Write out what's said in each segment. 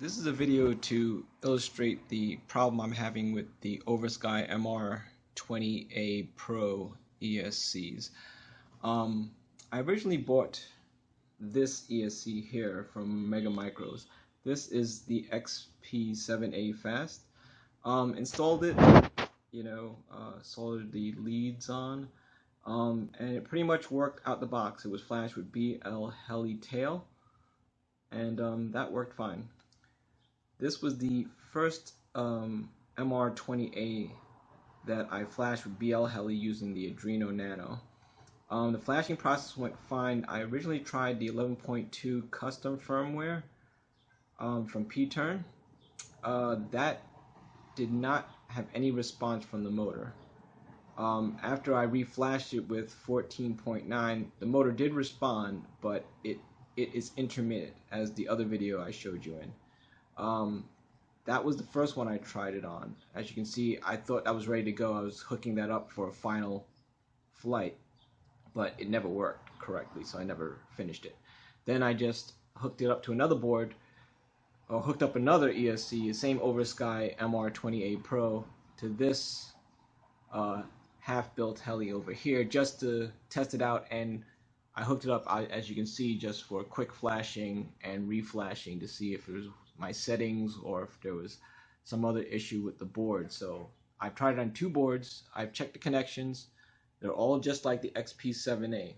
This is a video to illustrate the problem I'm having with the Oversky MR-20A Pro ESCs. I originally bought this ESC here from Mega Micros. This is the XP7A Fast. Installed it, soldered the leads on, and it pretty much worked out the box. It was flashed with BL Heli tail, and that worked fine. This was the first MR-20A that I flashed with BL Heli using the Adreno Nano. The flashing process went fine. I originally tried the 11.2 custom firmware from P-Turn. That did not have any response from the motor. After I reflashed it with 14.9, the motor did respond, but it is intermittent, as the other video I showed you in. That was the first one I tried it on. As you can see, I thought I was ready to go. I was hooking that up for a final flight, but it never worked correctly, so I never finished it. Then I just hooked it up to another board, or hooked up another ESC, the same Oversky MR-20A Pro, to this half-built heli over here, just to test it out, and I hooked it up, as you can see, just for quick flashing and reflashing to see if it was my settings or if there was some other issue with the board. So I've tried it on two boards. I've checked the connections. They're all just like the XP7A.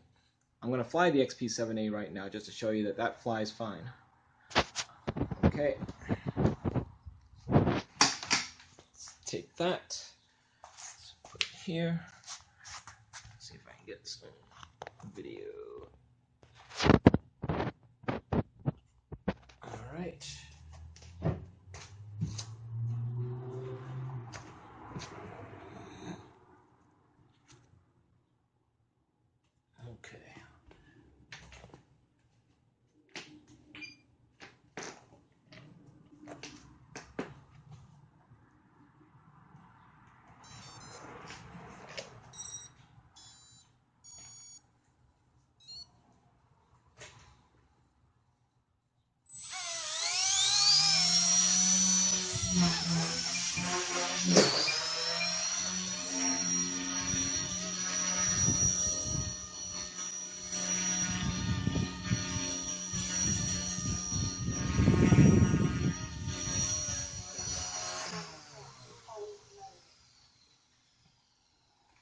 I'm going to fly the XP7A right now just to show you that that flies fine. Okay. Let's take that. Let's put it here. Let's see if I can get some video. All right. Okay.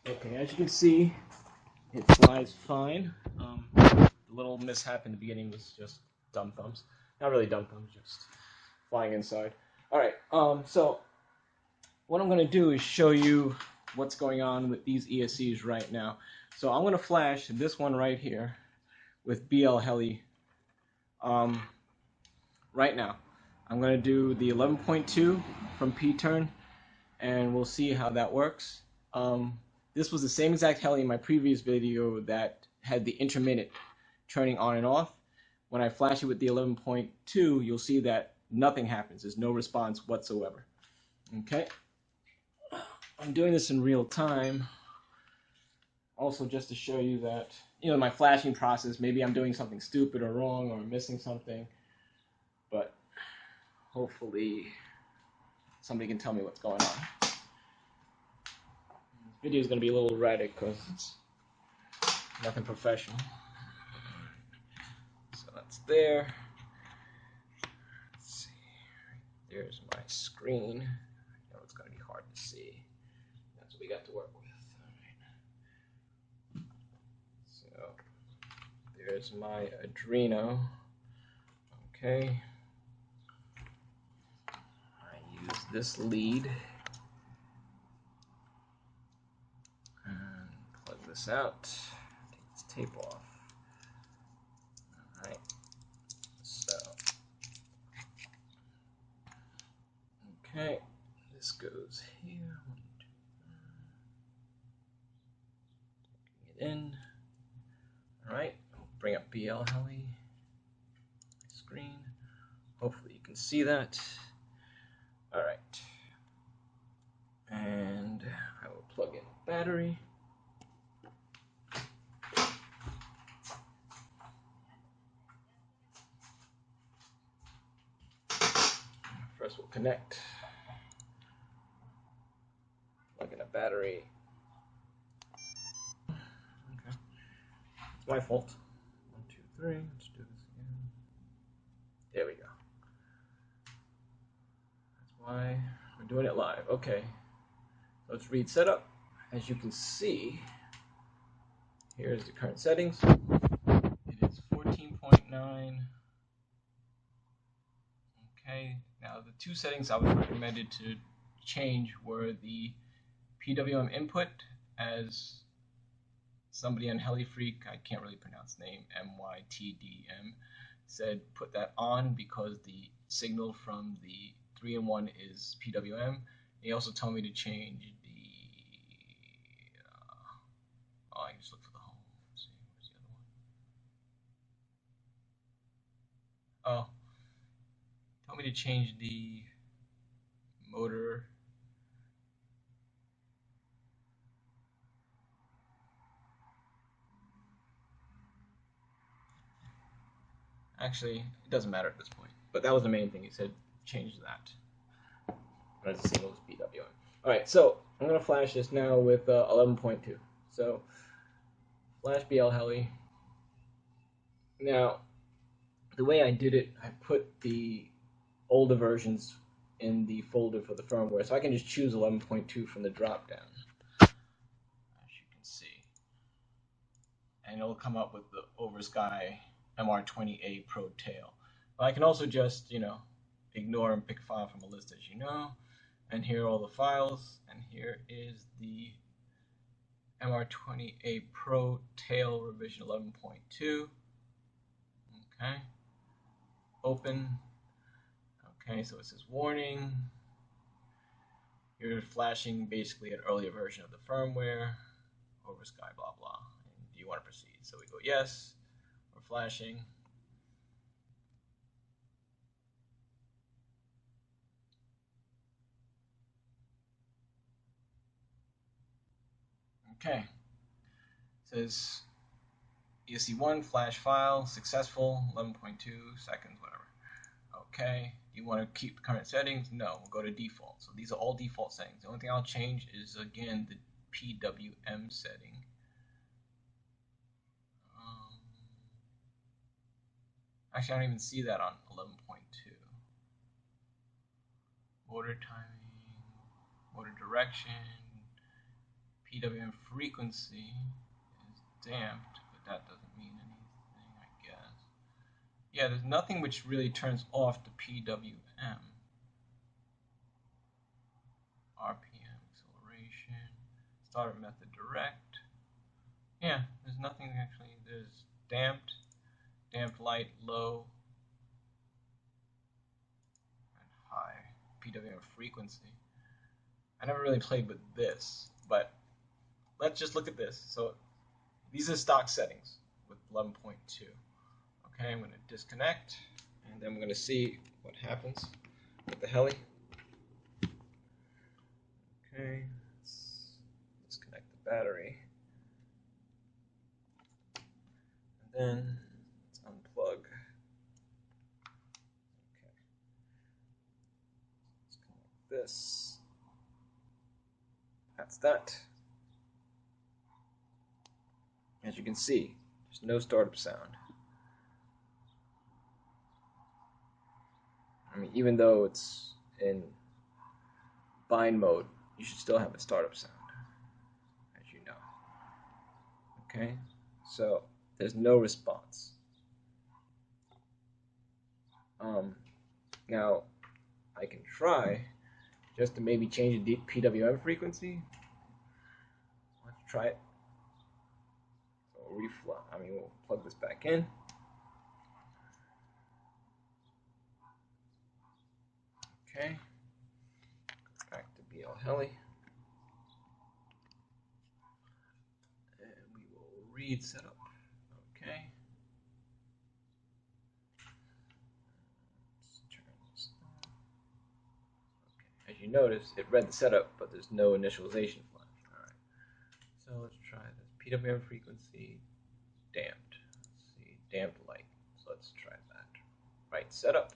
Okay, as you can see, it flies fine. The little mishap in the beginning was just dumb thumbs. Not really dumb thumbs, just flying inside. Alright, so what I'm going to do is show you what's going on with these ESCs right now. So I'm going to flash this one right here with BL Heli right now. I'm going to do the 11.2 from P-Turn, and we'll see how that works. This was the same exact heli in my previous video that had the intermittent turning on and off. When I flash it with the 11.2, you'll see that nothing happens. There's no response whatsoever. Okay. I'm doing this in real time. Also, just to show you that, my flashing process, maybe I'm doing something stupid or wrong or missing something, but hopefully somebody can tell me what's going on. This video is going to be a little erratic because it's nothing professional. So that's there. Let's see. There's my screen. I know it's going to be hard to see. That's what we got to work with. All right. So there's my Adreno. Okay. I use this lead. Plug this out, take this tape off. Alright, so, okay, this goes here. Get in. Alright, bring up BL Heli screen. Hopefully you can see that. Alright, and I will plug in battery. will connect. Plug in a battery. Okay. It's my fault. 1, 2, 3. Let's do this again. There we go. That's why we're doing it live. Okay. Let's read setup. As you can see, here's the current settings. It is 14.9. Okay. Now the two settings I was recommended to change were the PWM input, as somebody on HeliFreak, I can't really pronounce the name, MYTDM, said put that on because the signal from the 3-in-1 is PWM. He also told me to change the, I can just look for the home. Let's see, where's the other one? Oh, told me to change the motor. Actually, it doesn't matter at this point. But that was the main thing. He said change that. As a signal is PWM. Alright, so I'm going to flash this now with 11.2. So, flash BL Heli. Now, the way I did it, I put the older versions in the folder for the firmware. So I can just choose 11.2 from the drop down, as you can see. And it'll come up with the Oversky MR-20A Pro tail. But I can also just, ignore and pick a file from a list, as you know. And here are all the files. And here is the MR-20A Pro tail revision 11.2. Okay. Open. Okay, so it says warning. You're flashing basically an earlier version of the firmware. Oversky, blah, blah. And do you want to proceed? So we go yes. We're flashing. Okay. It says ESC1 flash file successful, 11.2 seconds, whatever. Okay. Do you want to keep the current settings? No, we'll go to default. So these are all default settings. The only thing I'll change is, again, the PWM setting. Actually, I don't even see that on 11.2. Motor timing, motor direction, PWM frequency is damped, but that doesn't mean anything, I guess. Yeah, there's nothing which really turns off the PWM. RPM, acceleration, startup method direct. Yeah, there's nothing actually. There's damped, light, low, and high. PWM frequency. I never really played with this, but let's just look at this. So these are stock settings with 11.2. Okay, I'm going to disconnect, and then we're going to see what happens with the heli. Okay, let's disconnect the battery. And then let's unplug. Okay. Let's connect this. That's that. As you can see, there's no startup sound. I mean, even though it's in bind mode, you should still have a startup sound, as you know. Okay, so there's no response. Now, I can try just to maybe change the PWM frequency. Let's try it. So we'll plug this back in. Okay, back to BL Heli. And we will read setup. Okay. Let's turn this on. Okay. As you notice, it read the setup, but there's no initialization flash. Alright. So let's try this. PWM frequency damped. Let's see, damped light. So let's try that. Right, setup.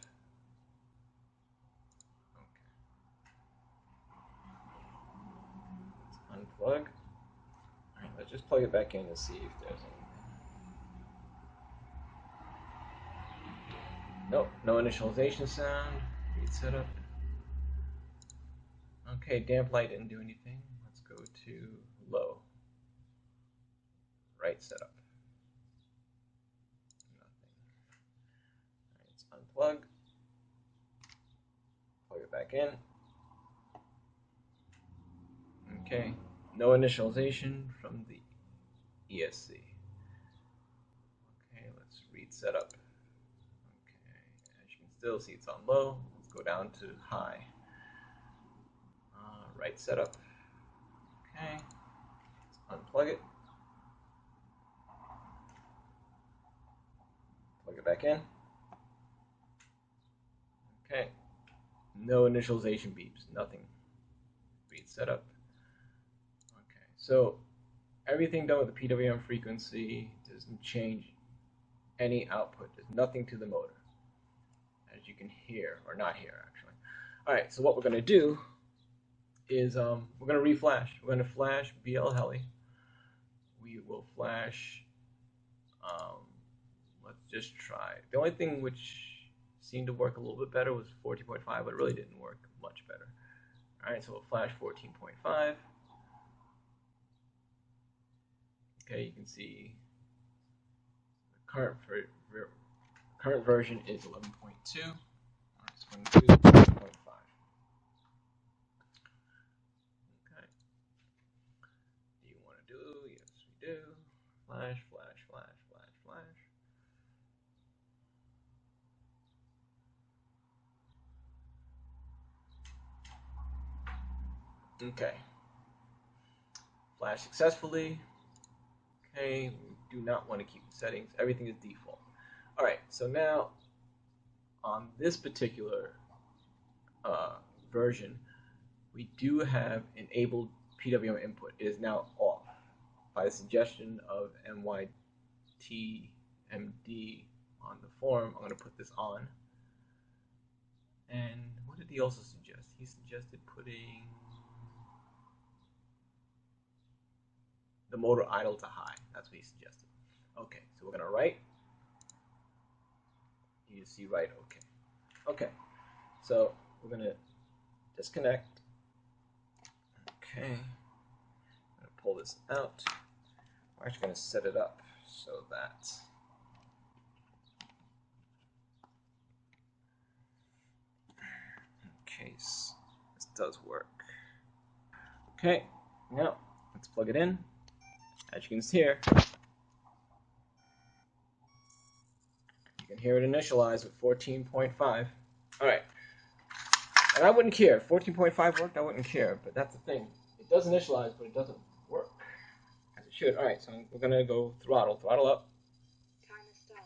unplug. Alright, let's just plug it back in to see if there's anything. Nope, no initialization sound. Read setup. Okay, damp light didn't do anything. Let's go to low. Right setup. Nothing. Alright, let's unplug. Plug it back in. Okay, no initialization from the ESC. Okay, let's read setup. Okay, as you can still see, it's on low. Let's go down to high. Right setup. Okay, let's unplug it. Plug it back in. Okay, no initialization beeps, nothing. Read setup. Okay, so everything done with the PWM frequency doesn't change any output. There's nothing to the motor, as you can hear, or not hear actually. Alright, so what we're going to do is we're going to reflash. We're going to flash BL Heli. We will flash, let's just try. The only thing which seemed to work a little bit better was 14.5, but it really didn't work much better. Alright, so we'll flash 14.5. Okay, you can see the current version is 11.2. Alright, so we're going to do 14.5. Okay. Do you want to do? Yes, we do. Flash, flash, flash, flash, flash. Okay. Flash successfully. Okay, we do not want to keep the settings. Everything is default. Alright, so now on this particular version, we do have enabled PWM input. It is now off by the suggestion of MYTMD on the forum. I'm going to put this on. And what did he also suggest? He suggested putting the motor idle to high. That's what he suggested. Okay, so we're going to write. You see right, okay. Okay, so we're going to disconnect. Okay, I'm going to pull this out. We're actually going to set it up so that in case this does work. Okay, now let's plug it in. As you can see here, you can hear it initialize with 14.5. Alright, and I wouldn't care. 14.5 worked, I wouldn't care, but that's the thing. It does initialize, but it doesn't work as it should. Alright, so we're going to go throttle up. Timer start.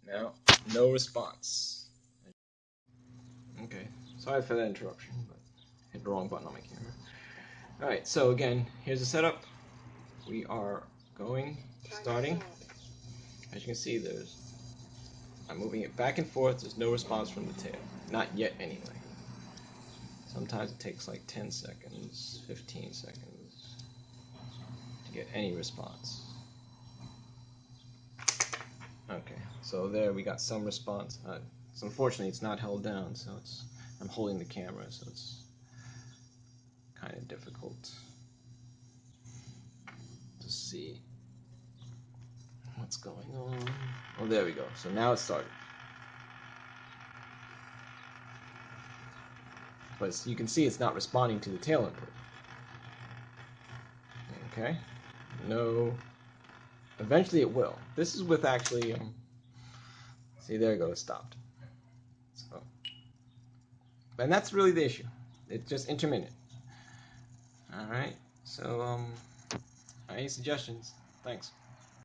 Okay. Now, no response. Okay, sorry for that interruption, but I hit the wrong button on my camera. Alright, so again, here's the setup. We are going, starting. As you can see, I'm moving it back and forth. There's no response from the tail. Not yet, anyway. Sometimes it takes like 10 seconds, 15 seconds to get any response. Okay, so there we got some response. So unfortunately, it's not held down, so I'm holding the camera, so it's kind of difficult to see what's going on. Oh, there we go. So now it started. But you can see it's not responding to the tail input. Okay. No. Eventually it will. This is with actually, see, there it goes, stopped. So, and that's really the issue. It's just intermittent. Alright. So, any suggestions? Thanks.